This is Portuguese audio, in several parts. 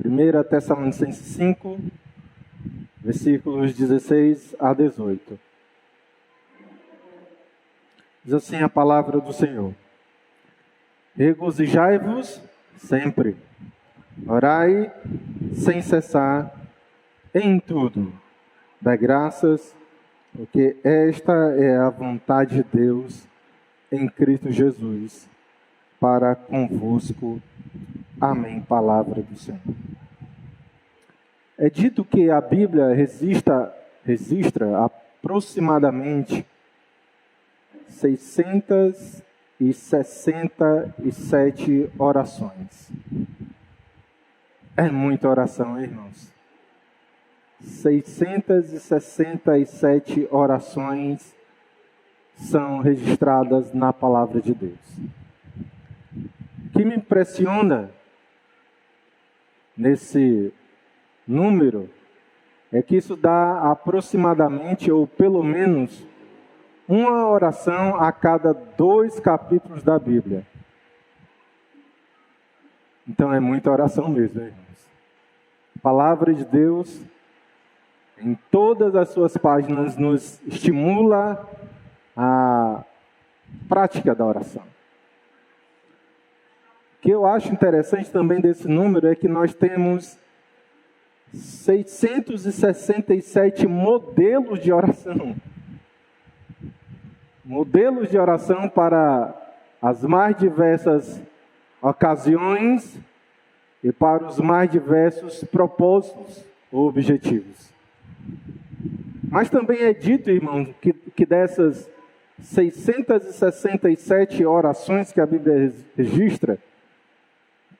1 Tessalonicenses 5, versículos 16 a 18. Diz assim a palavra do Senhor: regozijai-vos sempre, orai sem cessar, em tudo dai graças, porque esta é a vontade de Deus em Cristo Jesus para convosco. Amém. Palavra do Senhor. É dito que a Bíblia registra aproximadamente 667 orações. É muita oração, irmãos. 667 orações são registradas na palavra de Deus. O que me impressiona nesse número é que isso dá aproximadamente, ou pelo menos, uma oração a cada 2 capítulos da Bíblia. Então é muita oração mesmo, irmãos. A palavra de Deus, em todas as suas páginas, nos estimula a prática da oração. O que eu acho interessante também desse número é que nós temos 667 modelos de oração. Modelos de oração para as mais diversas ocasiões e para os mais diversos propósitos ou objetivos. Mas também é dito, irmãos, que dessas 667 orações que a Bíblia registra,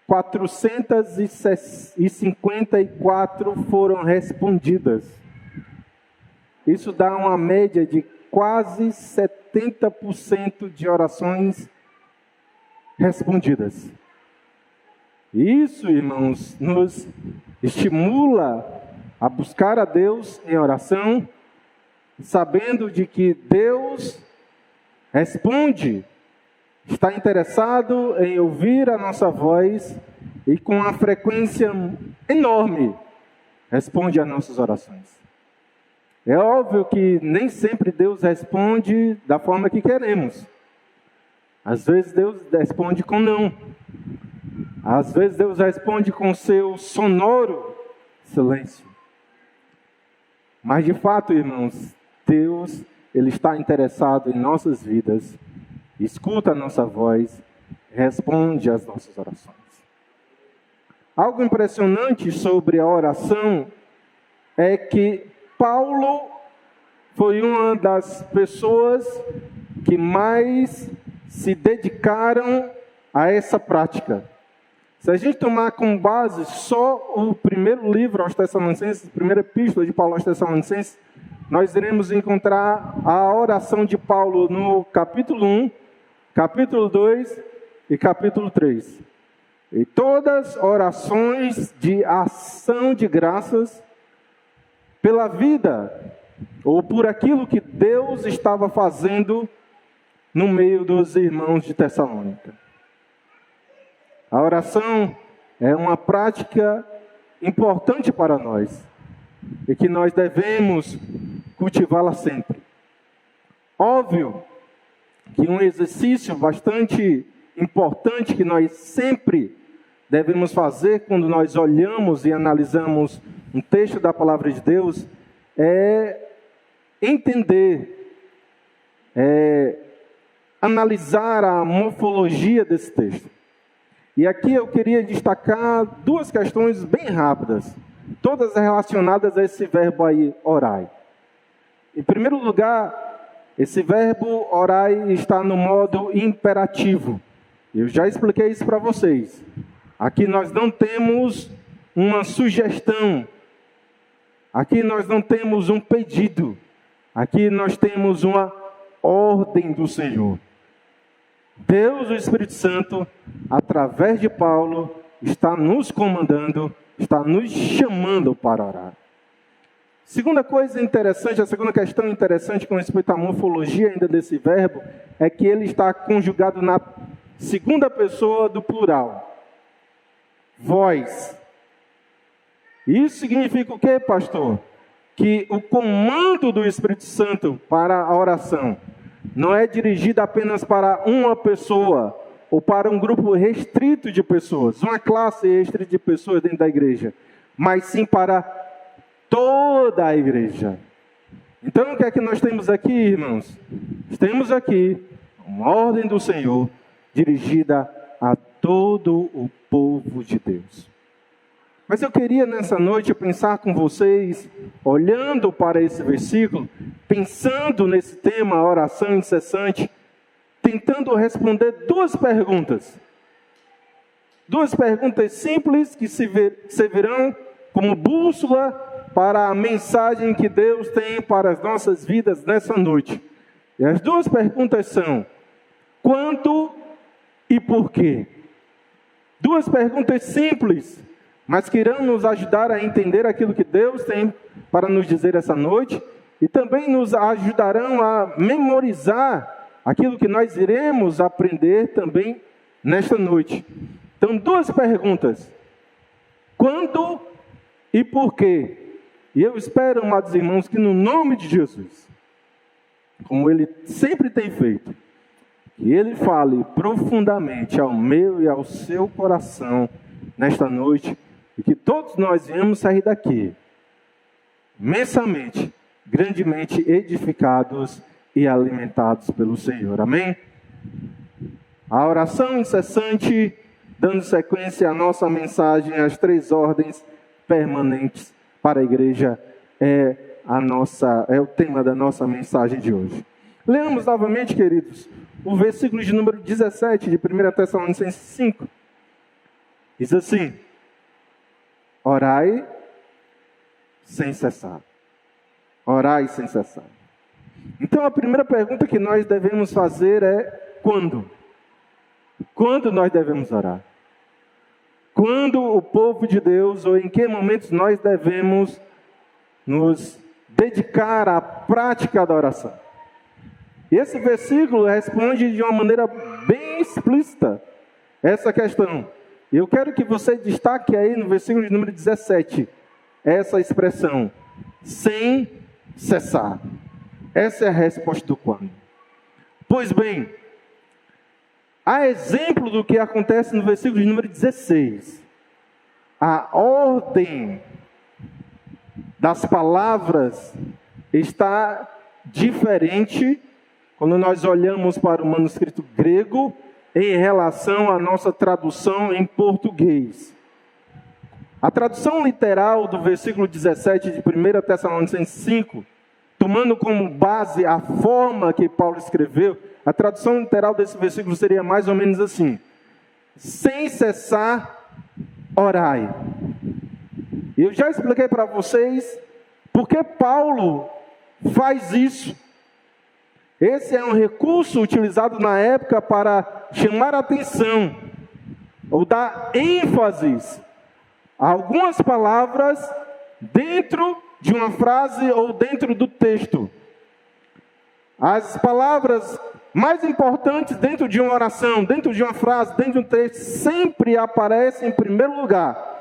454 foram respondidas. Isso dá uma média de quase 70% de orações respondidas. Isso, irmãos, nos estimula a buscar a Deus em oração, sabendo de que Deus responde, está interessado em ouvir a nossa voz e com uma frequência enorme responde às nossas orações. É óbvio que nem sempre Deus responde da forma que queremos. Às vezes Deus responde com não. Às vezes Deus responde com seu sonoro silêncio. Mas de fato, irmãos, Deus, Ele está interessado em nossas vidas, escuta a nossa voz, responde às nossas orações. Algo impressionante sobre a oração é que Paulo foi uma das pessoas que mais se dedicaram a essa prática. Se a gente tomar como base só o primeiro livro aos Tessalonicenses, a primeira epístola de Paulo aos Tessalonicenses, nós iremos encontrar a oração de Paulo no capítulo 1, capítulo 2 e capítulo 3. E todas orações de ação de graças pela vida ou por aquilo que Deus estava fazendo no meio dos irmãos de Tessalônica. A oração é uma prática importante para nós e que nós devemos cultivá-la sempre. Óbvio que um exercício bastante importante que nós sempre devemos fazer quando nós olhamos e analisamos um texto da palavra de Deus é entender, analisar a morfologia desse texto. E aqui eu queria destacar 2 questões bem rápidas, todas relacionadas a esse verbo aí, orai. Em primeiro lugar, esse verbo orai está no modo imperativo. Eu já expliquei isso para vocês. Aqui nós não temos uma sugestão. Aqui nós não temos um pedido. Aqui nós temos uma ordem do Senhor. Deus, o Espírito Santo, através de Paulo, está nos comandando, está nos chamando para orar. Segunda coisa interessante, a segunda questão interessante com respeito à morfologia ainda desse verbo, é que ele está conjugado na segunda pessoa do plural. Vós. Isso significa o quê, pastor? Que o comando do Espírito Santo para a oração não é dirigido apenas para uma pessoa ou para um grupo restrito de pessoas, uma classe restrita de pessoas dentro da igreja, mas sim para toda a igreja. Então, o que é que nós temos aqui, irmãos? Temos aqui uma ordem do Senhor dirigida a todo o povo de Deus. Mas eu queria nessa noite pensar com vocês, olhando para esse versículo, pensando nesse tema, oração incessante, tentando responder duas perguntas. Duas perguntas simples que servirão como bússola para a mensagem que Deus tem para as nossas vidas nessa noite. E as duas perguntas são: quando e por quê? Duas perguntas simples, mas que irão nos ajudar a entender aquilo que Deus tem para nos dizer essa noite, e também nos ajudarão a memorizar aquilo que nós iremos aprender também nesta noite. Então, duas perguntas: quando e por quê? E eu espero, amados irmãos, que no nome de Jesus, como Ele sempre tem feito, que Ele fale profundamente ao meu e ao seu coração nesta noite, e que todos nós venhamos sair daqui imensamente, grandemente edificados e alimentados pelo Senhor. Amém? A oração incessante, dando sequência à nossa mensagem, as três ordens permanentes para a igreja, é o tema da nossa mensagem de hoje. Leamos novamente, queridos, o versículo de número 17 de 1 Tessalonicenses 5. Diz assim: orai sem cessar. Orai sem cessar. Então a primeira pergunta que nós devemos fazer é: quando? Quando nós devemos orar? Quando o povo de Deus, ou em que momentos nós devemos nos dedicar à prática da oração? E esse versículo responde de uma maneira bem explícita essa questão. Eu quero que você destaque aí no versículo de número 17, essa expressão: sem cessar. Essa é a resposta do quando. Pois bem, há exemplo do que acontece no versículo de número 16. A ordem das palavras está diferente quando nós olhamos para o manuscrito grego em relação à nossa tradução em português. A tradução literal do versículo 17 de 1 Tessalonicenses 5, tomando como base a forma que Paulo escreveu, a tradução literal desse versículo seria mais ou menos assim: sem cessar, orai. Eu já expliquei para vocês por que Paulo faz isso. Esse é um recurso utilizado na época para chamar a atenção, ou dar ênfase a algumas palavras dentro de uma frase ou dentro do texto. As palavras mais importantes dentro de uma oração, dentro de uma frase, dentro de um texto, sempre aparecem em primeiro lugar.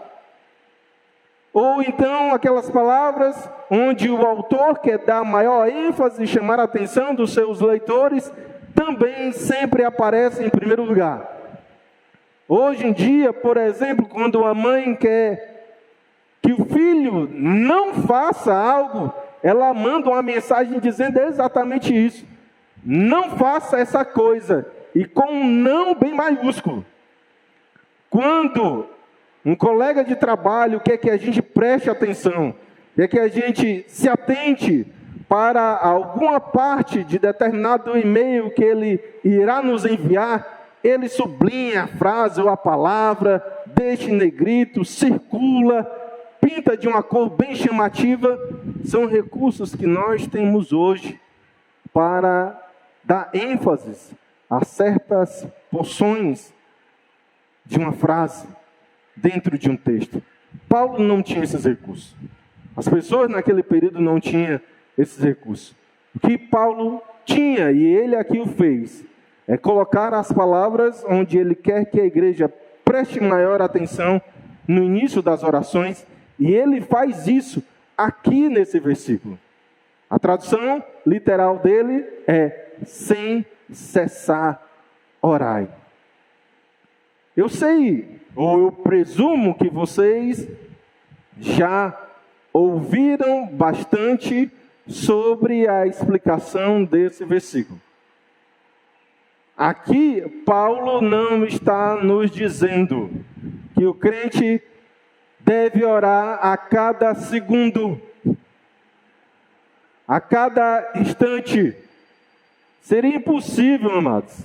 Ou então aquelas palavras onde o autor quer dar maior ênfase e chamar a atenção dos seus leitores, também sempre aparecem em primeiro lugar. Hoje em dia, por exemplo, quando a mãe quer que o filho não faça algo, ela manda uma mensagem dizendo exatamente isso: não faça essa coisa, e com um não bem maiúsculo. Quando um colega de trabalho quer que a gente preste atenção, quer que a gente se atente para alguma parte de determinado e-mail que ele irá nos enviar, ele sublinha a frase ou a palavra, deixa em negrito, circula, pinta de uma cor bem chamativa. São recursos que nós temos hoje para dar ênfase a certas porções de uma frase dentro de um texto. Paulo não tinha esses recursos. As pessoas naquele período não tinham esses recursos. O que Paulo tinha, e ele aqui o fez, é colocar as palavras onde ele quer que a igreja preste maior atenção no início das orações, E ele faz isso aqui nesse versículo. A tradução literal dele é: sem cessar orai. Eu sei, ou eu presumo que vocês já ouviram bastante sobre a explicação desse versículo. Aqui, Paulo não está nos dizendo que o crente deve orar a cada segundo, a cada instante. Seria impossível, amados.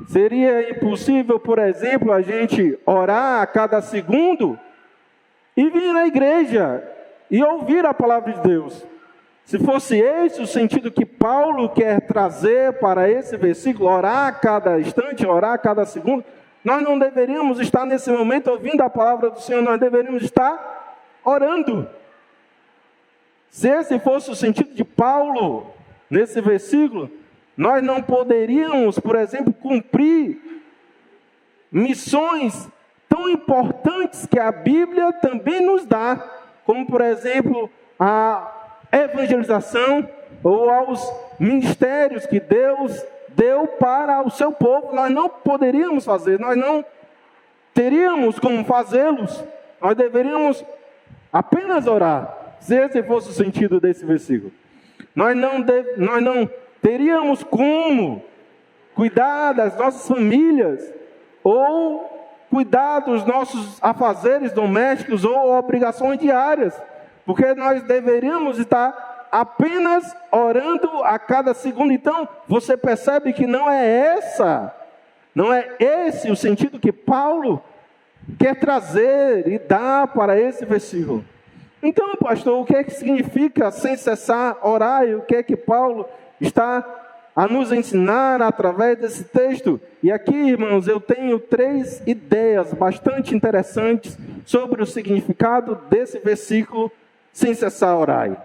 Seria impossível, por exemplo, a gente orar a cada segundo e vir na igreja e ouvir a palavra de Deus. Se fosse esse o sentido que Paulo quer trazer para esse versículo, orar a cada instante, orar a cada segundo, nós não deveríamos estar nesse momento ouvindo a palavra do Senhor, nós deveríamos estar orando. Se esse fosse o sentido de Paulo nesse versículo, nós não poderíamos, por exemplo, cumprir missões tão importantes que a Bíblia também nos dá, como, por exemplo, a evangelização ou aos ministérios que Deus deu para o seu povo. Nós não poderíamos fazer, nós não teríamos como fazê-los, nós deveríamos apenas orar, se esse fosse o sentido desse versículo. Nós não teríamos como cuidar das nossas famílias, ou cuidar dos nossos afazeres domésticos ou obrigações diárias, porque nós deveríamos estar apenas orando a cada segundo. Então, você percebe que não é esse o sentido que Paulo quer trazer e dar para esse versículo. Então, pastor, o que é que significa sem cessar orar? E o que é que Paulo está a nos ensinar através desse texto? E aqui, irmãos, eu tenho 3 ideias bastante interessantes sobre o significado desse versículo, sem cessar orai.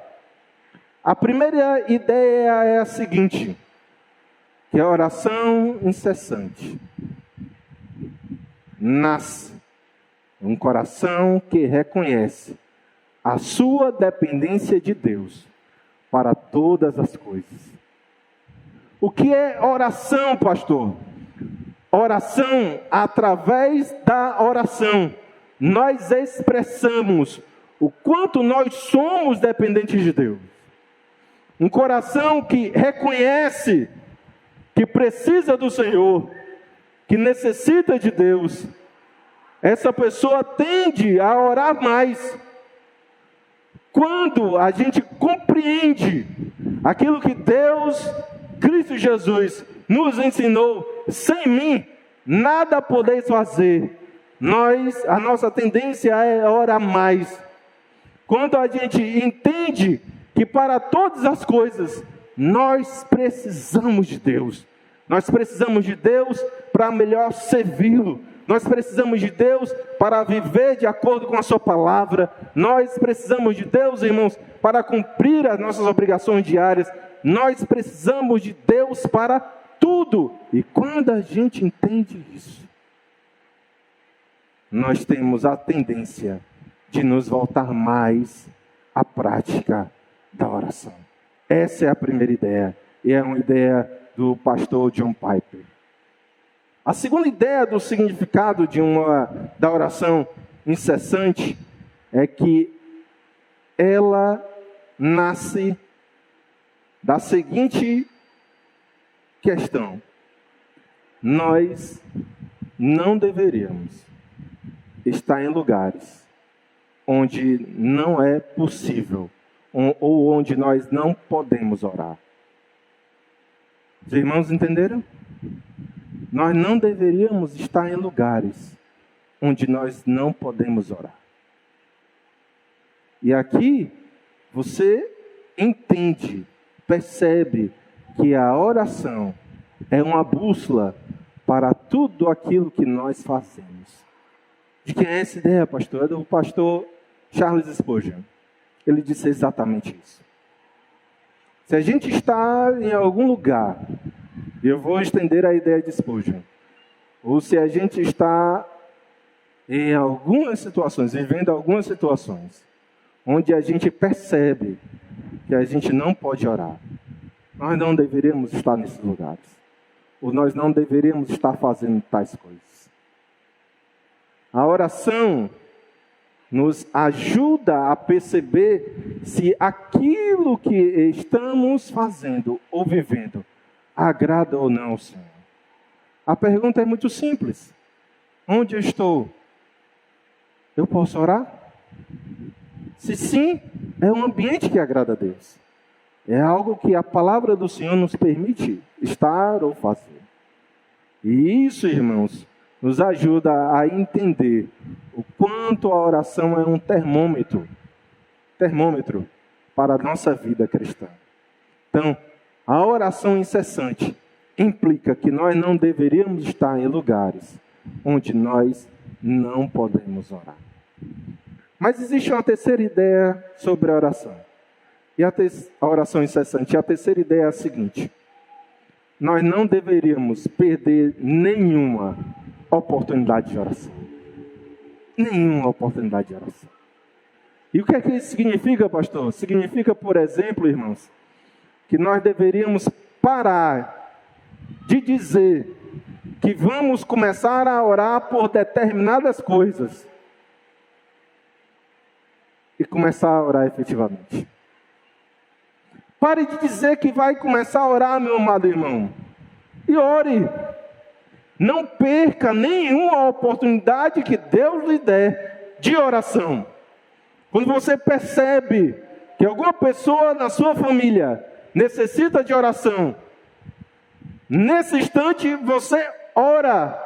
A primeira ideia é a seguinte, que a oração incessante nasce um coração que reconhece a sua dependência de Deus para todas as coisas. O que é oração, pastor? Oração, através da oração, nós expressamos o quanto nós somos dependentes de Deus. Um coração que reconhece que precisa do Senhor, que necessita de Deus, essa pessoa tende a orar mais. Quando a gente compreende aquilo que Deus, Cristo Jesus, nos ensinou: sem mim, nada podeis fazer. A nossa tendência é orar mais. Quando a gente entende que para todas as coisas, nós precisamos de Deus. Nós precisamos de Deus para melhor servi-lo. Nós precisamos de Deus para viver de acordo com a sua palavra. Nós precisamos de Deus, irmãos, para cumprir as nossas obrigações diárias. Nós precisamos de Deus para tudo. E quando a gente entende isso, nós temos a tendência de nos voltar mais à prática da oração. Essa é a primeira ideia. E é uma ideia do pastor John Piper. A segunda ideia do significado da oração incessante é que ela nasce da seguinte questão: nós não deveríamos estar em lugares onde não é possível ou onde nós não podemos orar. Os irmãos entenderam? Nós não deveríamos estar em lugares onde nós não podemos orar. E aqui você entende, percebe que a oração é uma bússola para tudo aquilo que nós fazemos. De quem é essa ideia, pastor? É do pastor Charles Spurgeon. Ele disse exatamente isso. Se a gente está em algum lugar, eu vou estender a ideia de Spurgeon, ou se a gente está em algumas situações, vivendo algumas situações, onde a gente percebe que a gente não pode orar, nós não deveríamos estar nesses lugares. Ou nós não deveríamos estar fazendo tais coisas. A oração nos ajuda a perceber se aquilo que estamos fazendo ou vivendo agrada ou não ao Senhor. A pergunta é muito simples. Onde eu estou? Eu posso orar? Se sim, é um ambiente que agrada a Deus. É algo que a palavra do Senhor nos permite estar ou fazer. E isso, irmãos, nos ajuda a entender o quanto a oração é um termômetro para a nossa vida cristã. Então, a oração incessante implica que nós não deveríamos estar em lugares onde nós não podemos orar. Mas existe uma terceira ideia sobre a oração. E a oração incessante. E a terceira ideia é a seguinte: nós não deveríamos perder nenhuma oportunidade de oração. Nenhuma oportunidade de oração. E o que é que isso significa, pastor? Significa, por exemplo, irmãos, que nós deveríamos parar de dizer que vamos começar a orar por determinadas coisas e começar a orar efetivamente. Pare de dizer que vai começar a orar, meu amado irmão, e ore. Não perca nenhuma oportunidade que Deus lhe der de oração. Quando você percebe que alguma pessoa na sua família necessita de oração, nesse instante você ora.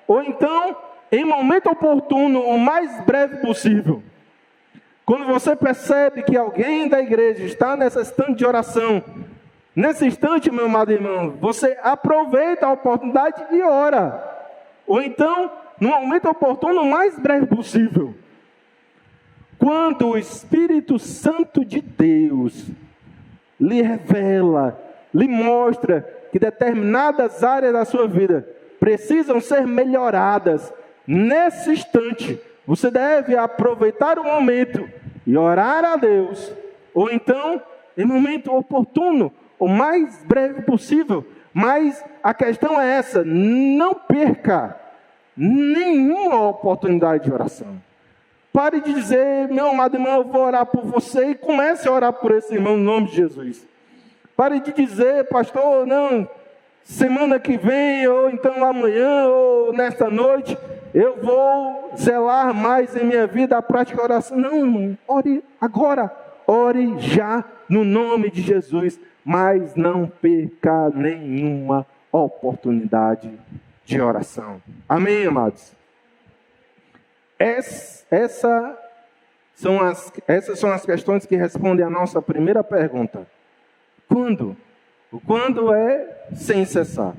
Ou então, em momento oportuno, o mais breve possível. Quando você percebe que alguém da igreja está necessitando de oração, nesse instante, meu amado irmão, você aproveita a oportunidade e ora. Ou então, no momento oportuno, o mais breve possível. Quando o Espírito Santo de Deus lhe revela, lhe mostra que determinadas áreas da sua vida precisam ser melhoradas, nesse instante, você deve aproveitar o momento e orar a Deus. Ou então, em momento oportuno, o mais breve possível. Mas a questão é essa: não perca nenhuma oportunidade de oração. Pare de dizer, meu amado irmão, eu vou orar por você, e comece a orar por esse irmão no nome de Jesus. Pare de dizer, pastor, não, semana que vem, ou então amanhã, ou nesta noite, eu vou zelar mais em minha vida a prática da oração. Não, irmão, ore agora, ore já no nome de Jesus, mas não perca nenhuma oportunidade de oração. Amém, amados? Essas são as questões que respondem à nossa primeira pergunta. Quando? O quando é sem cessar.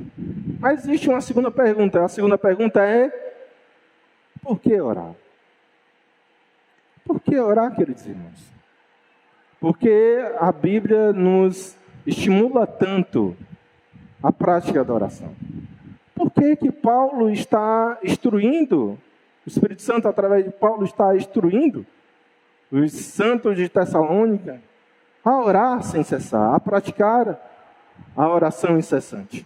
Mas existe uma segunda pergunta. A segunda pergunta é: por que orar? Por que orar, queridos irmãos? Porque a Bíblia nos estimula tanto a prática da oração. Por que Paulo está instruindo, o Espírito Santo, através de Paulo, está instruindo os santos de Tessalônica a orar sem cessar, a praticar a oração incessante?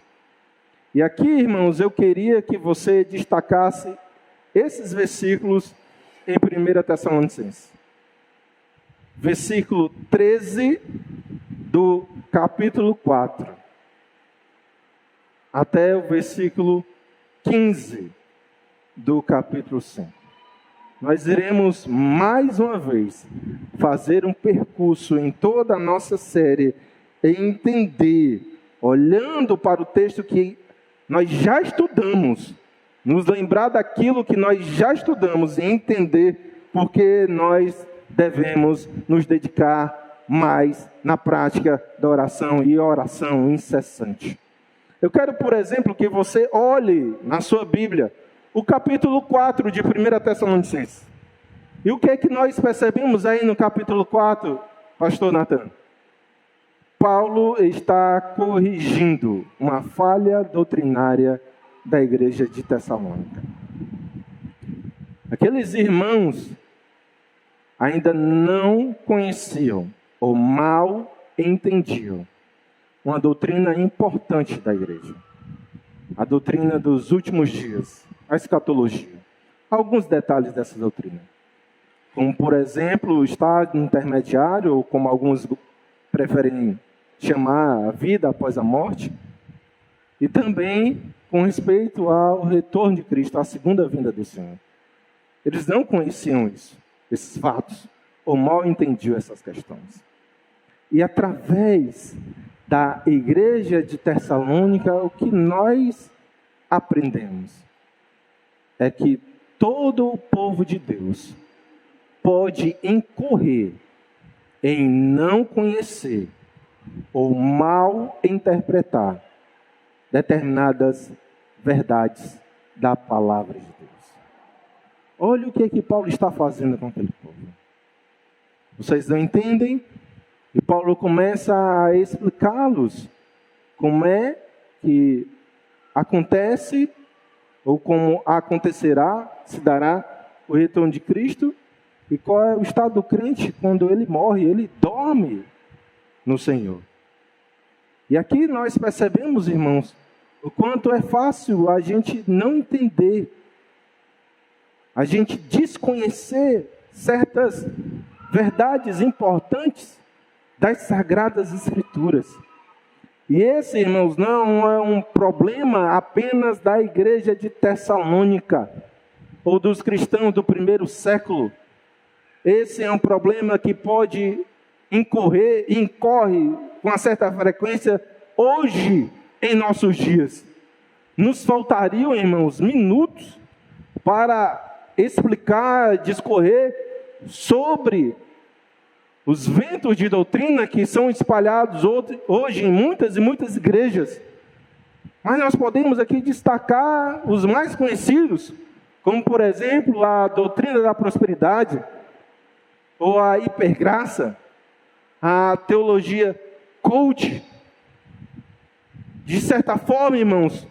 E aqui, irmãos, eu queria que você destacasse esses versículos em 1 Tessalonicenses. Versículo 13 do capítulo 4, até o versículo 15 do capítulo 5. Nós iremos mais uma vez fazer um percurso em toda a nossa série e entender, olhando para o texto que nós já estudamos, nos lembrar daquilo que nós já estudamos e entender porque nós devemos nos dedicar mais na prática da oração e oração incessante. Eu quero, por exemplo, que você olhe na sua Bíblia o capítulo 4 de 1 Tessalonicenses. E o que é que nós percebemos aí no capítulo 4, pastor Nathan? Paulo está corrigindo uma falha doutrinária da igreja de Tessalônica. Aqueles irmãos ainda não conheciam ou mal entendiam uma doutrina importante da igreja. A doutrina dos últimos dias, a escatologia. Alguns detalhes dessa doutrina. Como, por exemplo, o estado intermediário, ou como alguns preferem chamar a vida após a morte. E também com respeito ao retorno de Cristo, à segunda vinda do Senhor. Eles não conheciam isso, esses fatos, ou mal entendiam essas questões. E através da igreja de Tessalônica, o que nós aprendemos é que todo o povo de Deus pode incorrer em não conhecer ou mal interpretar determinadas verdades da palavra de Deus. Olha o que Paulo está fazendo com aquele povo. Vocês não entendem? E Paulo começa a explicá-los como é que acontece, ou como acontecerá, se dará o retorno de Cristo, e qual é o estado do crente quando ele morre, ele dorme no Senhor. E aqui nós percebemos, irmãos, o quanto é fácil a gente não entender, a gente desconhecer certas verdades importantes das Sagradas Escrituras. E esse, irmãos, não é um problema apenas da igreja de Tessalônica, ou dos cristãos do primeiro século. Esse é um problema que pode incorre com uma certa frequência hoje, em nossos dias. Nos faltariam, irmãos, minutos para explicar, discorrer sobre os ventos de doutrina que são espalhados hoje em muitas e muitas igrejas. Mas nós podemos aqui destacar os mais conhecidos, como, por exemplo, a doutrina da prosperidade, ou a hipergraça, a teologia coach. De certa forma, irmãos,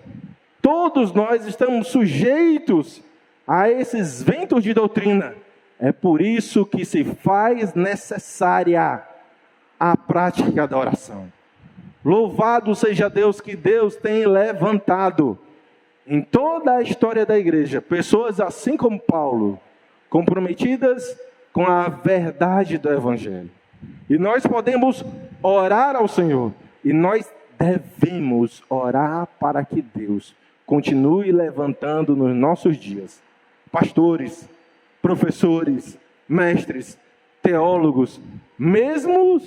todos nós estamos sujeitos a esses ventos de doutrina. É por isso que se faz necessária a prática da oração. Louvado seja Deus, que Deus tem levantado em toda a história da igreja pessoas assim como Paulo, comprometidas com a verdade do Evangelho. E nós podemos orar ao Senhor, e nós devemos orar para que Deus continue levantando nos nossos dias pastores, professores, mestres, teólogos, mesmo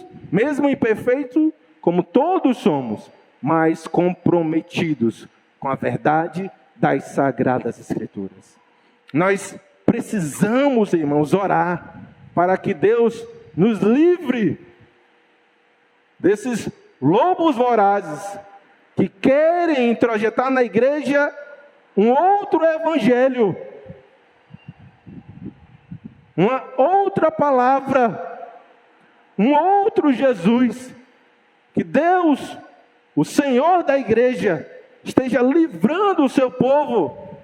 imperfeitos como todos somos, mas comprometidos com a verdade das Sagradas Escrituras. Nós precisamos, irmãos, orar para que Deus nos livre desses lobos vorazes que querem introjetar na igreja um outro evangelho, uma outra palavra, um outro Jesus. Que Deus, o Senhor da igreja, esteja livrando o seu povo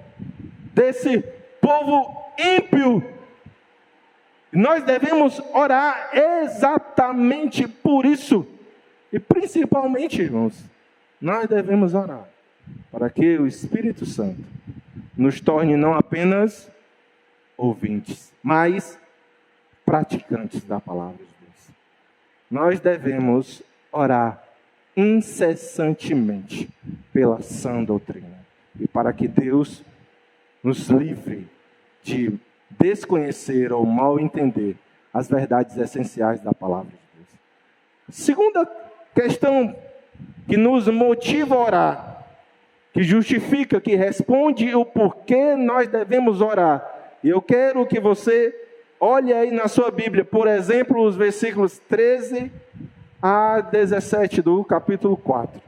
desse povo ímpio. Nós devemos orar exatamente por isso. E principalmente, irmãos, nós devemos orar para que o Espírito Santo nos torne não apenas ouvintes, mas praticantes da palavra de Deus. Nós devemos orar incessantemente pela sã doutrina, e para que Deus nos livre de desconhecer ou mal entender as verdades essenciais da palavra de Deus. Segunda questão que nos motiva a orar, que justifica, que responde o porquê nós devemos orar. E eu quero que você olhe aí na sua Bíblia, por exemplo, os versículos 13 a 17 do capítulo 4.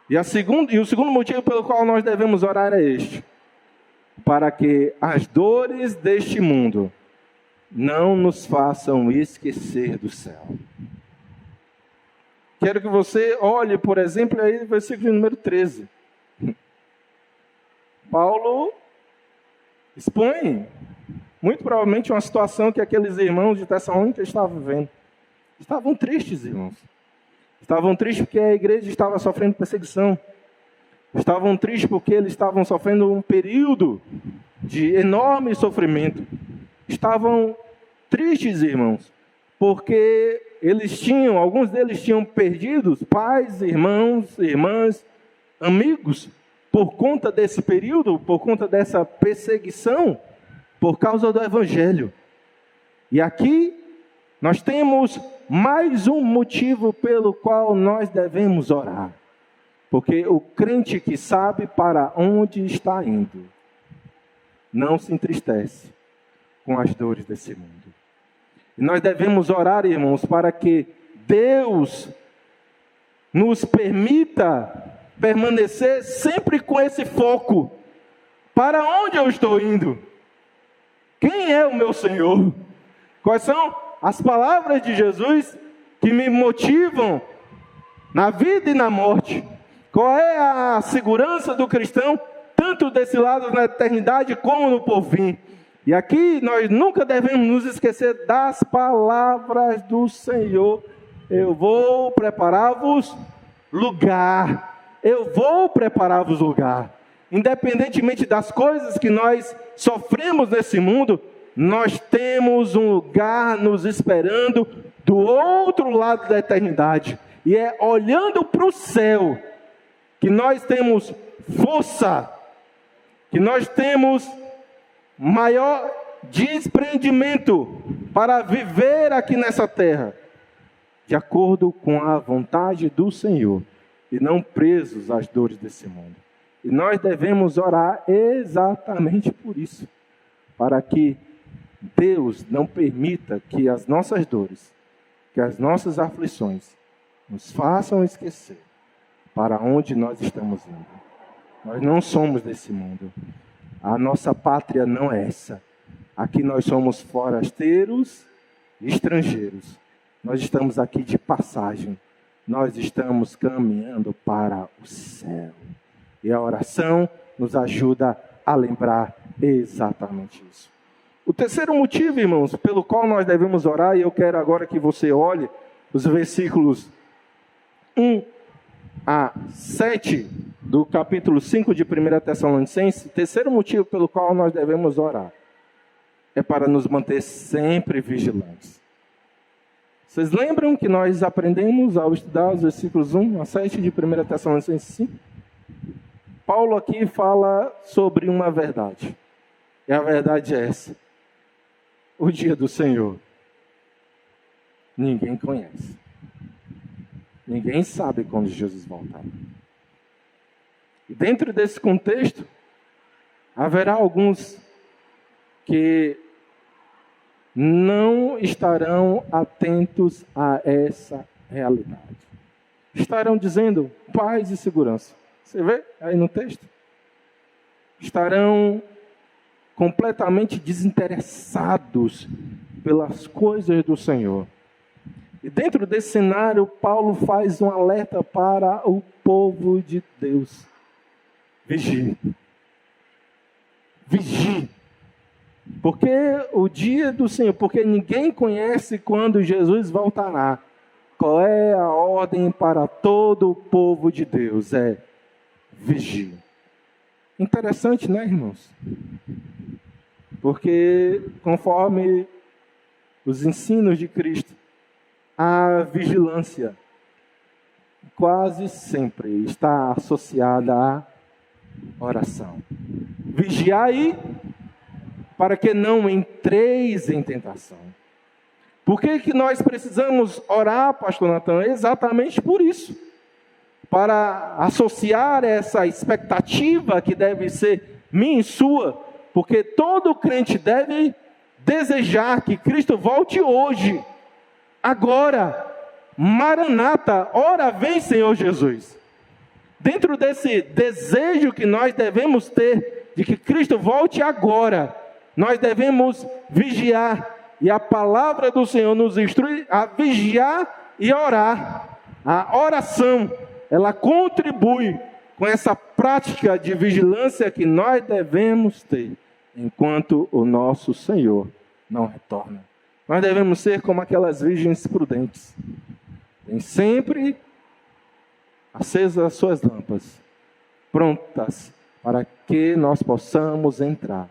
E o segundo motivo pelo qual nós devemos orar é este: para que as dores deste mundo não nos façam esquecer do céu. Quero que você olhe, por exemplo, aí no versículo número 13. Paulo expõe muito provavelmente uma situação que aqueles irmãos de Tessalônica estavam vivendo. Estavam tristes, irmãos. Estavam tristes porque a igreja estava sofrendo perseguição. Estavam tristes porque eles estavam sofrendo um período de enorme sofrimento. Estavam tristes, irmãos, porque alguns deles tinham perdido pais, irmãos, irmãs, amigos, por conta desse período, por conta dessa perseguição, por causa do Evangelho. E aqui nós temos mais um motivo pelo qual nós devemos orar. Porque o crente que sabe para onde está indo, não se entristece com as dores desse mundo. E nós devemos orar, irmãos, para que Deus nos permita permanecer sempre com esse foco. Para onde eu estou indo? Quem é o meu Senhor? Quais são as palavras de Jesus que me motivam na vida e na morte? Qual é a segurança do cristão, tanto desse lado na eternidade como no porvir? E aqui nós nunca devemos nos esquecer das palavras do Senhor. Eu vou preparar-vos lugar. Eu vou preparar-vos lugar. Independentemente das coisas que nós sofremos nesse mundo, nós temos um lugar nos esperando do outro lado da eternidade. E é olhando para o céu que nós temos força, que nós temos maior desprendimento para viver aqui nessa terra, de acordo com a vontade do Senhor, e não presos às dores desse mundo. E nós devemos orar exatamente por isso, para que Deus não permita que as nossas dores, que as nossas aflições, nos façam esquecer para onde nós estamos indo. Nós não somos desse mundo. A nossa pátria não é essa. Aqui nós somos forasteiros e estrangeiros. Nós estamos aqui de passagem. Nós estamos caminhando para o céu. E a oração nos ajuda a lembrar exatamente isso. O terceiro motivo, irmãos, pelo qual nós devemos orar, e eu quero agora que você olhe os versículos 1 a 7 do capítulo 5 de 1 Tessalonicenses. O terceiro motivo pelo qual nós devemos orar é para nos manter sempre vigilantes. Vocês lembram que nós aprendemos ao estudar os versículos 1 a 7 de 1 Tessalonicenses 5? Paulo aqui fala sobre uma verdade. E a verdade é essa. O dia do Senhor, ninguém conhece. Ninguém sabe quando Jesus voltar. E dentro desse contexto, haverá alguns que não estarão atentos a essa realidade. Estarão dizendo paz e segurança. Você vê aí no texto? Estarão completamente desinteressados pelas coisas do Senhor. E dentro desse cenário, Paulo faz um alerta para o povo de Deus. Vigie. Vigie. Porque o dia do Senhor, porque ninguém conhece quando Jesus voltará. Qual é a ordem para todo o povo de Deus? É vigie. Interessante, né, irmãos? Porque conforme os ensinos de Cristo, a vigilância quase sempre está associada à oração. Vigiai para que não entreis em tentação. Por que nós precisamos orar, pastor Natan? Exatamente por isso. Para associar essa expectativa que deve ser minha e sua, porque todo crente deve desejar que Cristo volte hoje, agora. Maranata, ora vem Senhor Jesus. Dentro desse desejo que nós devemos ter de que Cristo volte agora, nós devemos vigiar. E a palavra do Senhor nos instrui a vigiar e orar. A oração, ela contribui com essa prática de vigilância que nós devemos ter. enquanto o nosso Senhor não retorna. Nós devemos ser como aquelas virgens prudentes. Tem sempre acesas as suas lâmpadas, prontas para que nós possamos entrar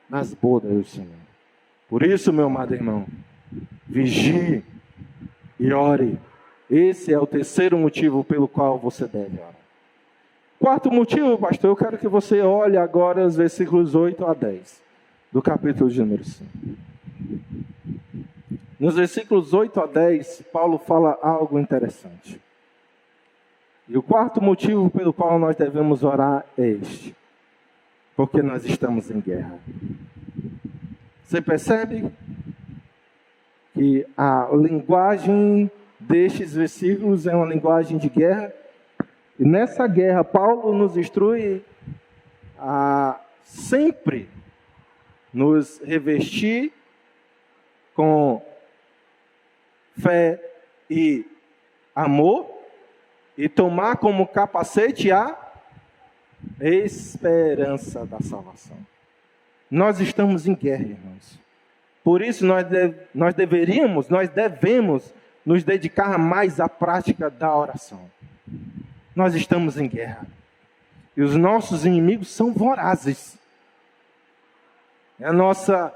nas bodas do Senhor. Por isso, meu amado irmão, vigie e ore. Esse é o terceiro motivo pelo qual você deve orar. Quarto motivo, pastor, eu quero que você olhe agora os versículos 8 a 10 do capítulo de número 5. Nos versículos 8 a 10, Paulo fala algo interessante. E o quarto motivo pelo qual nós devemos orar é este: porque nós estamos em guerra. Você percebe que a linguagem destes versículos é uma linguagem de guerra? E nessa guerra, Paulo nos instrui a sempre nos revestir com fé e amor e tomar como capacete a esperança da salvação. Nós estamos em guerra, irmãos. Por isso nós devemos nos dedicar mais à prática da oração. Nós estamos em guerra. E os nossos inimigos são vorazes. É a nossa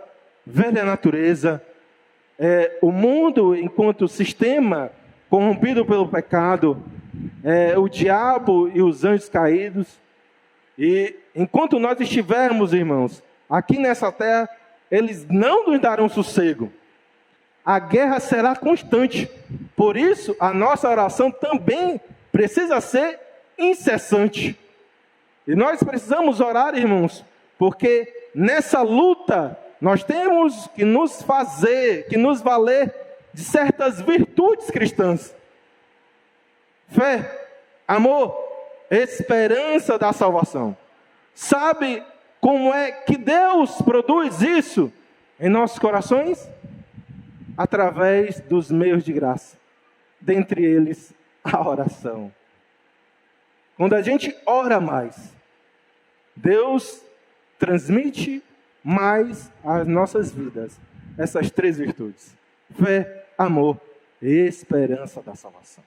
velha natureza. É o mundo enquanto sistema corrompido pelo pecado. É o diabo e os anjos caídos. E enquanto nós estivermos, irmãos, aqui nessa terra, eles não nos darão sossego. A guerra será constante. Por isso, a nossa oração também precisa ser incessante. E nós precisamos orar, irmãos, porque nessa luta nós temos que nos valer de certas virtudes cristãs. Fé, amor, esperança da salvação. Sabe como é que Deus produz isso em nossos corações? Através dos meios de graça. Dentre eles, a oração. Quando a gente ora mais, Deus transmite mais às nossas vidas essas três virtudes: fé, amor e esperança da salvação.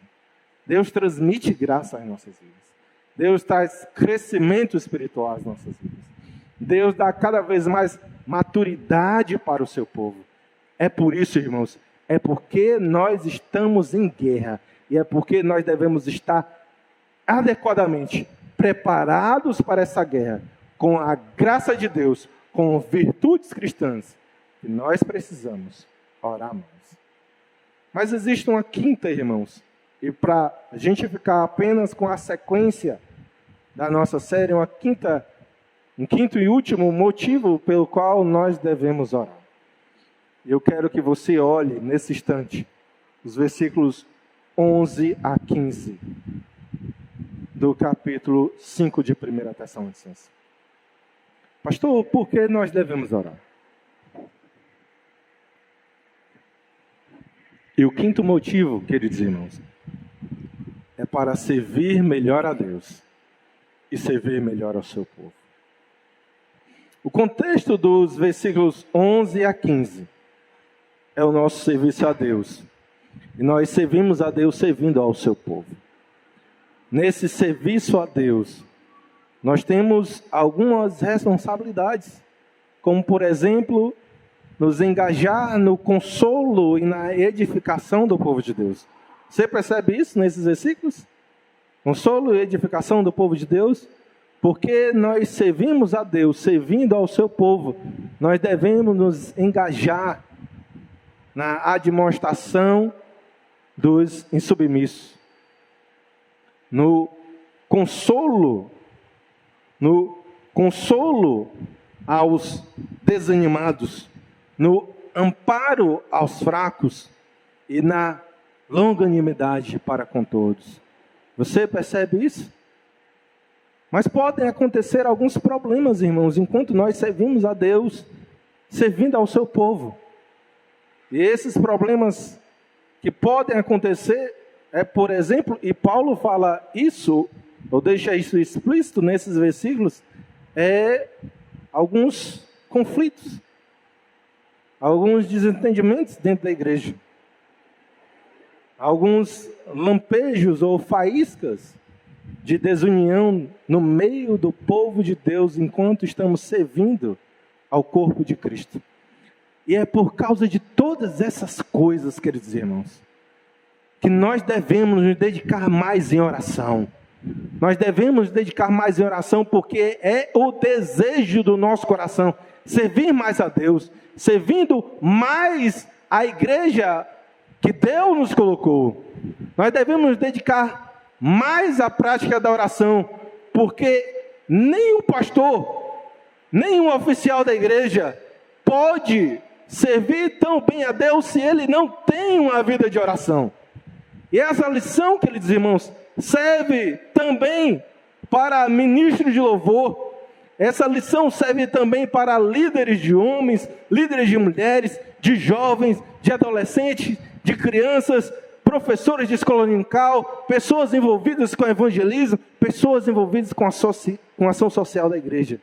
Deus transmite graça às nossas vidas. Deus traz crescimento espiritual às nossas vidas. Deus dá cada vez mais maturidade para o seu povo. É por isso, irmãos, é porque nós estamos em guerra e é porque nós devemos estar adequadamente preparados para essa guerra, com a graça de Deus, com virtudes cristãs, que nós precisamos orar mais. Mas existe uma quinta, irmãos, e para a gente ficar apenas com a sequência da nossa série, um quinto e último motivo pelo qual nós devemos orar. Eu quero que você olhe nesse instante os versículos 11 a 15 do capítulo 5 de 1 Tessalonicenses. Pastor, por que nós devemos orar? E o quinto motivo, queridos irmãos, é para servir melhor a Deus e servir melhor ao seu povo. O contexto dos versículos 11 a 15 é o nosso serviço a Deus. E nós servimos a Deus servindo ao seu povo. Nesse serviço a Deus, nós temos algumas responsabilidades, como por exemplo, nos engajar no consolo e na edificação do povo de Deus. Você percebe isso nesses versículos? Consolo e edificação do povo de Deus. Porque nós servimos a Deus, servindo ao seu povo, nós devemos nos engajar na admoestação dos insubmissos, no consolo aos desanimados, no amparo aos fracos e na longanimidade para com todos. Você percebe isso? Mas podem acontecer alguns problemas, irmãos, enquanto nós servimos a Deus, servindo ao seu povo. E esses problemas que podem acontecer por exemplo, e Paulo fala isso, ou deixa isso explícito nesses versículos, alguns conflitos, alguns desentendimentos dentro da igreja, alguns lampejos ou faíscas de desunião no meio do povo de Deus enquanto estamos servindo ao corpo de Cristo. E é por causa de todas essas coisas, queridos irmãos, que nós devemos nos dedicar mais em oração. Nós devemos nos dedicar mais em oração porque é o desejo do nosso coração servir mais a Deus, servindo mais a igreja que Deus nos colocou. Nós devemos nos dedicar mais à prática da oração, porque nem o pastor, nem um oficial da igreja pode servir tão bem a Deus se ele não tem uma vida de oração. E essa lição, queridos irmãos, serve também para ministros de louvor. Essa lição serve também para líderes de homens, líderes de mulheres, de jovens, de adolescentes, de crianças, professores de escola dominical, pessoas envolvidas com evangelismo, pessoas envolvidas com a ação social da igreja.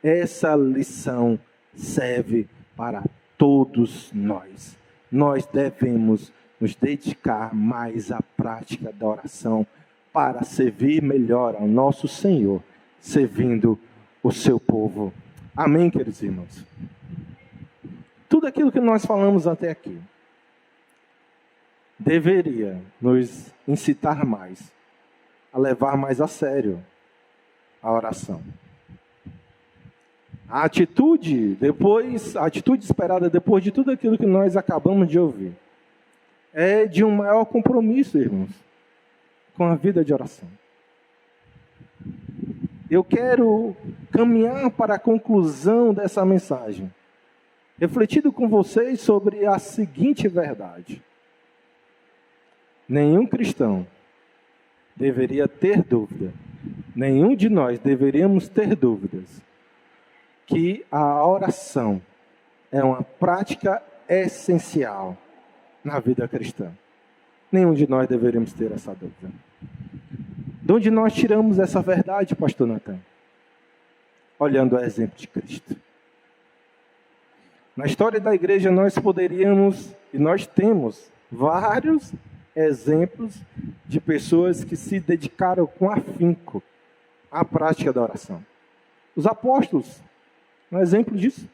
Essa lição serve para todos nós. Nós devemos nos dedicar mais à prática da oração para servir melhor ao nosso Senhor, servindo o seu povo. Amém, queridos irmãos? Tudo aquilo que nós falamos até aqui deveria nos incitar mais a levar mais a sério a oração. A atitude esperada depois de tudo aquilo que nós acabamos de ouvir é de um maior compromisso, irmãos, com a vida de oração. Eu quero caminhar para a conclusão dessa mensagem, refletindo com vocês sobre a seguinte verdade: nenhum cristão deveria ter dúvida, nenhum de nós deveríamos ter dúvidas, que a oração é uma prática essencial na vida cristã. Nenhum de nós deveríamos ter essa dúvida. De onde nós tiramos essa verdade, pastor Natan? Olhando o exemplo de Cristo. Na história da igreja nós poderíamos, e nós temos, vários exemplos de pessoas que se dedicaram com afinco à prática da oração. Os apóstolos, um exemplo disso.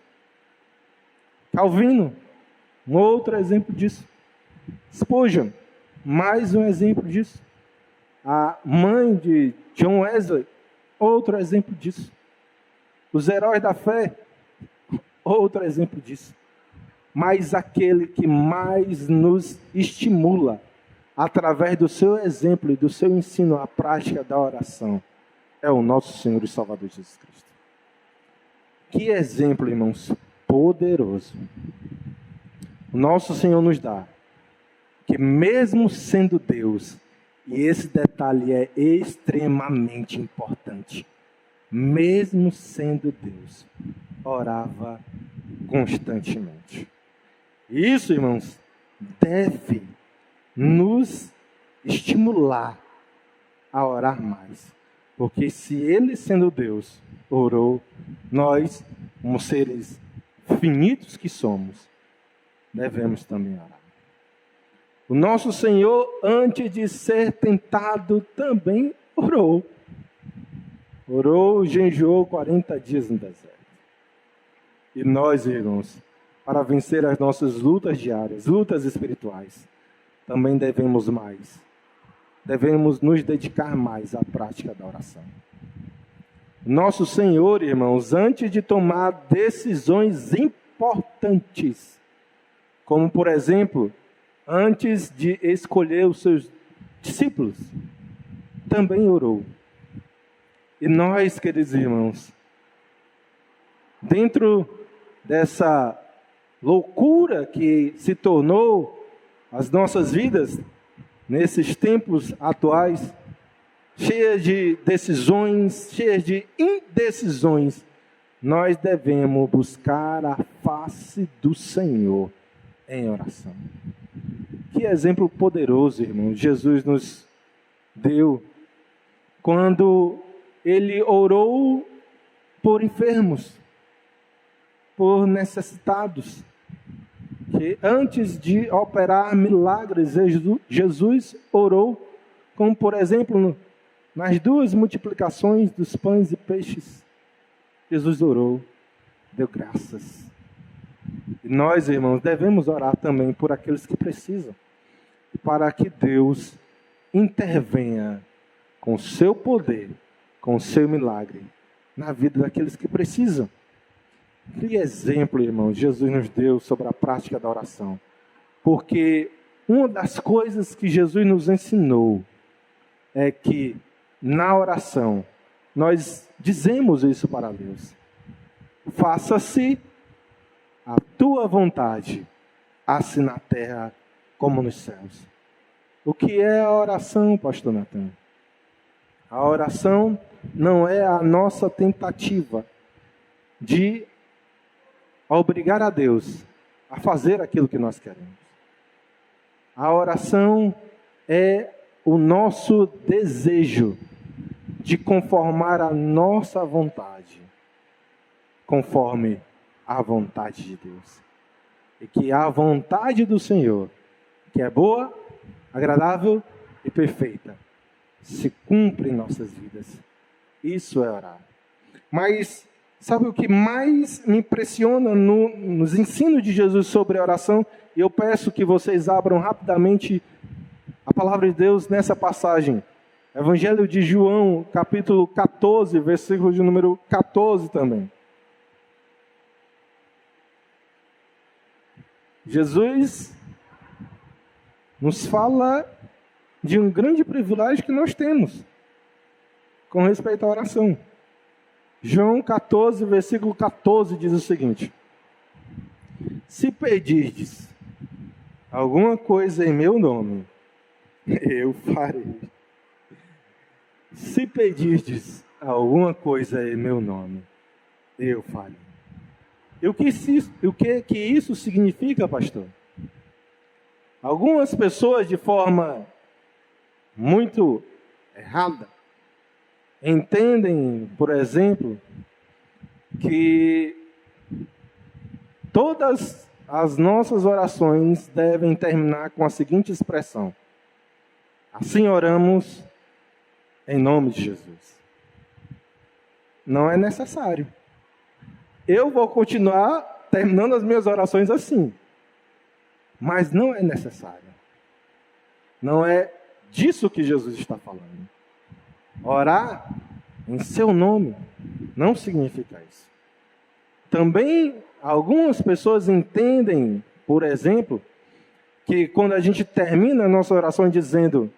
Calvino, um outro exemplo disso. Spurgeon, mais um exemplo disso. A mãe de John Wesley, outro exemplo disso. Os heróis da fé, outro exemplo disso. Mas aquele que mais nos estimula, através do seu exemplo e do seu ensino à prática da oração, é o nosso Senhor e Salvador Jesus Cristo. Que exemplo, irmãos, poderoso. O nosso Senhor nos dá, que mesmo sendo Deus, e esse detalhe é extremamente importante, mesmo sendo Deus, orava constantemente. Isso, irmãos, deve nos estimular a orar mais. Porque se Ele, sendo Deus, orou, nós, como seres finitos que somos, devemos também orar. O nosso Senhor, antes de ser tentado, também orou. Orou, jejuou 40 dias no deserto. E nós, irmãos, para vencer as nossas lutas diárias, lutas espirituais, também devemos mais. Devemos nos dedicar mais à prática da oração. Nosso Senhor, irmãos, antes de tomar decisões importantes, como, por exemplo, antes de escolher os seus discípulos, também orou. E nós, queridos irmãos, dentro dessa loucura que se tornou as nossas vidas, nesses tempos atuais, cheias de decisões, cheias de indecisões, nós devemos buscar a face do Senhor em oração. Que exemplo poderoso, irmão, Jesus nos deu quando Ele orou por enfermos. por necessitados. Que antes de operar milagres, Jesus orou, como por exemplo, nas 2 multiplicações dos pães e peixes. Jesus orou, deu graças. E nós, irmãos, devemos orar também por aqueles que precisam, para que Deus intervenha com o seu poder, com o seu milagre, na vida daqueles que precisam. Que exemplo, irmãos, Jesus nos deu sobre a prática da oração. Porque uma das coisas que Jesus nos ensinou é que na oração nós dizemos isso para Deus: faça-se a tua vontade, assim na terra como nos céus. O que é a oração, pastor Natan? A oração não é a nossa tentativa de obrigar a Deus a fazer aquilo que nós queremos. A oração é o nosso desejo de conformar a nossa vontade conforme a vontade de Deus. E que a vontade do Senhor, que é boa, agradável e perfeita, se cumpre em nossas vidas. Isso é orar. Mas sabe o que mais me impressiona nos ensinos de Jesus sobre a oração? E eu peço que vocês abram rapidamente a palavra de Deus nessa passagem. Evangelho de João, capítulo 14, versículo de número 14 também. Jesus nos fala de um grande privilégio que nós temos com respeito à oração. João 14, versículo 14 diz o seguinte: se pedirdes alguma coisa em meu nome, eu farei. Se pedirdes alguma coisa em meu nome, eu farei. E o que isso significa, pastor? Algumas pessoas, de forma muito errada, entendem, por exemplo, que todas as nossas orações devem terminar com a seguinte expressão: assim oramos em nome de Jesus. Não é necessário. Eu vou continuar terminando as minhas orações assim, mas não é necessário. Não é disso que Jesus está falando. Orar em seu nome não significa isso. Também algumas pessoas entendem, por exemplo, que quando a gente termina a nossa oração dizendo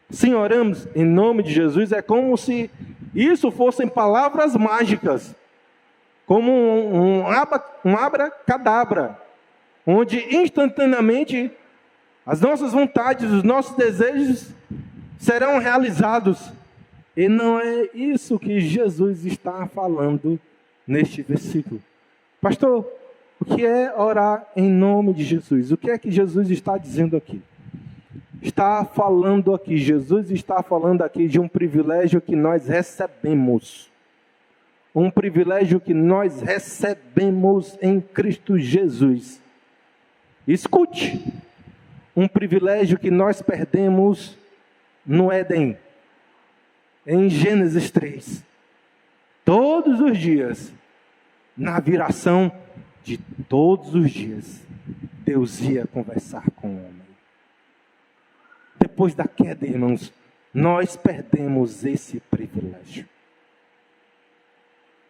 sim, oramos em nome de Jesus, é como se isso fossem palavras mágicas, como um abracadabra, onde instantaneamente as nossas vontades, os nossos desejos serão realizados. E não é isso que Jesus está falando neste versículo. Pastor, o que é orar em nome de Jesus? O que é que Jesus está dizendo aqui? Jesus está falando aqui de um privilégio que nós recebemos. Um privilégio que nós recebemos em Cristo Jesus. Escute, um privilégio que nós perdemos no Éden. Em Gênesis 3, todos os dias, na viração de todos os dias, Deus ia conversar com o homem. Depois da queda, irmãos, nós perdemos esse privilégio.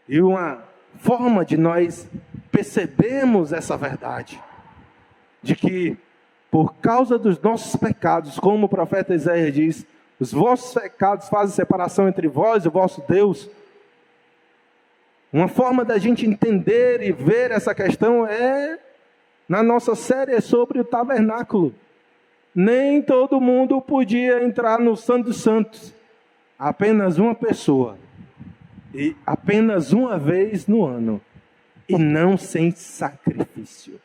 E uma forma de nós percebermos essa verdade, de que por causa dos nossos pecados, como o profeta Isaías diz, os vossos pecados fazem separação entre vós e o vosso Deus. Uma forma da gente entender e ver essa questão é na nossa série sobre o tabernáculo. Nem todo mundo podia entrar no Santo dos Santos. Apenas uma pessoa. E apenas uma vez no ano. E não sem sacrifício.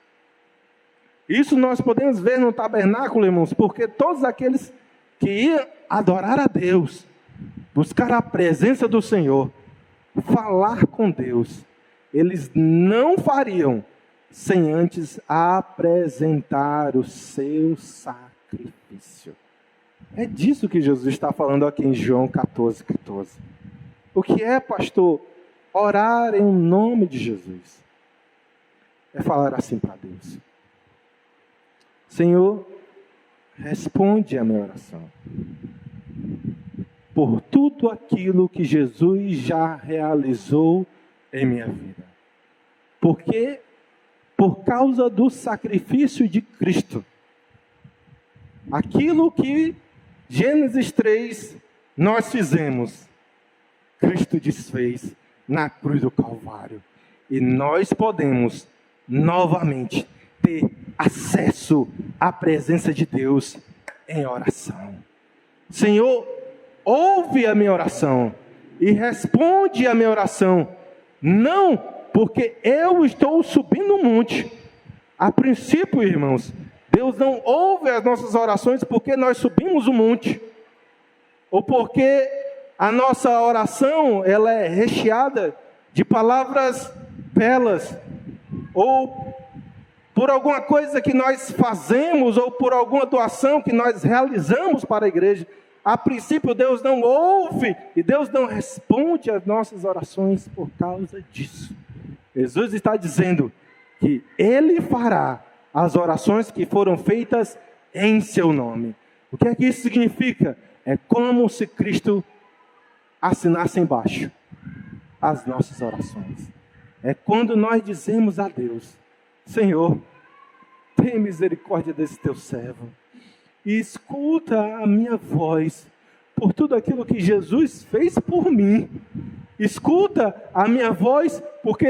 Isso nós podemos ver no tabernáculo, irmãos, porque todos aqueles que iam adorar a Deus, buscar a presença do Senhor, falar com Deus, eles não fariam sem antes apresentar o seu sacrifício. É disso que Jesus está falando aqui em João 14:14. O que é, pastor, orar em nome de Jesus? É falar assim para Deus: Senhor, responde a minha oração por tudo aquilo que Jesus já realizou em minha vida. Porque, por causa do sacrifício de Cristo, aquilo que Gênesis 3 nós fizemos, Cristo desfez na cruz do Calvário. E nós podemos novamente ter acesso à presença de Deus em oração. Senhor, ouve a minha oração e responde a minha oração. Não porque eu estou subindo o monte. A princípio, irmãos, Deus não ouve as nossas orações porque nós subimos o monte, ou porque a nossa oração ela é recheada de palavras belas, ou por alguma coisa que nós fazemos, ou por alguma doação que nós realizamos para a igreja. A princípio, Deus não ouve e Deus não responde às nossas orações por causa disso. Jesus está dizendo que Ele fará as orações que foram feitas em seu nome. O que é que isso significa? É como se Cristo assinasse embaixo as nossas orações. É quando nós dizemos a Deus: Senhor, tem misericórdia desse teu servo e escuta a minha voz por tudo aquilo que Jesus fez por mim. Escuta a minha voz porque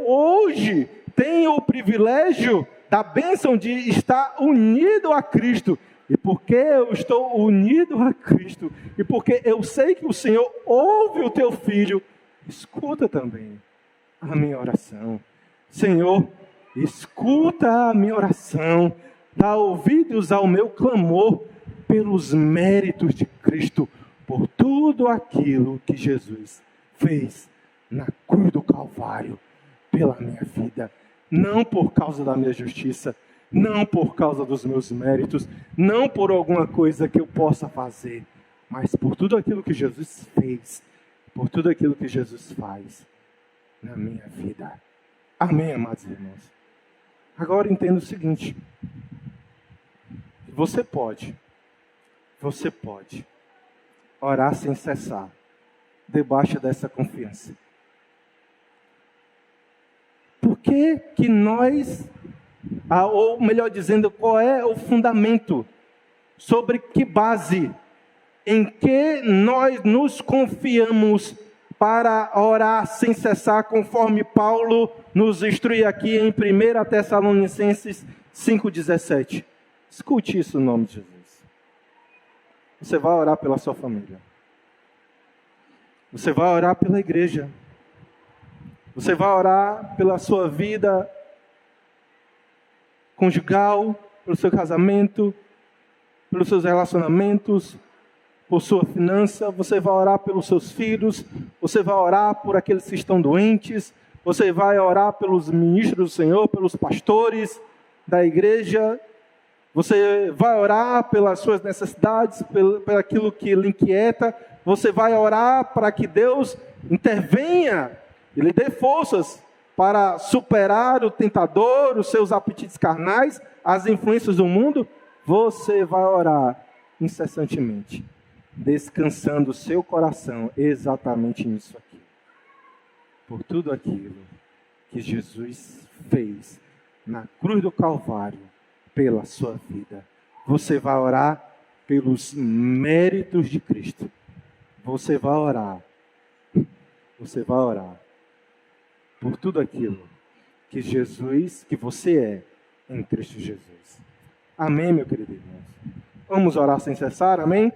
hoje tenho o privilégio da bênção de estar unido a Cristo. E porque eu estou unido a Cristo, e porque eu sei que o Senhor ouve o teu filho, escuta também a minha oração. Senhor, escuta a minha oração, dá ouvidos ao meu clamor pelos méritos de Cristo, por tudo aquilo que Jesus fez na cruz do Calvário pela minha vida. Não por causa da minha justiça, não por causa dos meus méritos, não por alguma coisa que eu possa fazer, mas por tudo aquilo que Jesus fez, por tudo aquilo que Jesus faz na minha vida. Amém, amados irmãos? Agora entenda o seguinte: você pode orar sem cessar, debaixo dessa confiança. Por que nós, ou melhor dizendo, qual é o fundamento, sobre que base, em que nós nos confiamos para orar sem cessar, conforme Paulo nos instrui aqui em 1 Tessalonicenses 5,17. Escute isso em nome de Jesus. Você vai orar pela sua família. Você vai orar pela igreja. Você vai orar pela sua vida conjugal, pelo seu casamento, pelos seus relacionamentos, por sua finança. Você vai orar pelos seus filhos. Você vai orar por aqueles que estão doentes. Você vai orar pelos ministros do Senhor, pelos pastores da igreja. Você vai orar pelas suas necessidades, pelo aquilo que lhe inquieta. Você vai orar para que Deus intervenha e lhe dê forças para superar o tentador, os seus apetites carnais, as influências do mundo. Você vai orar incessantemente, descansando o seu coração exatamente nisso aqui. Por tudo aquilo que Jesus fez na cruz do Calvário pela sua vida. Você vai orar pelos méritos de Cristo. Você vai orar por tudo aquilo que você é em Cristo Jesus. Amém, meu querido irmão? Vamos orar sem cessar, amém?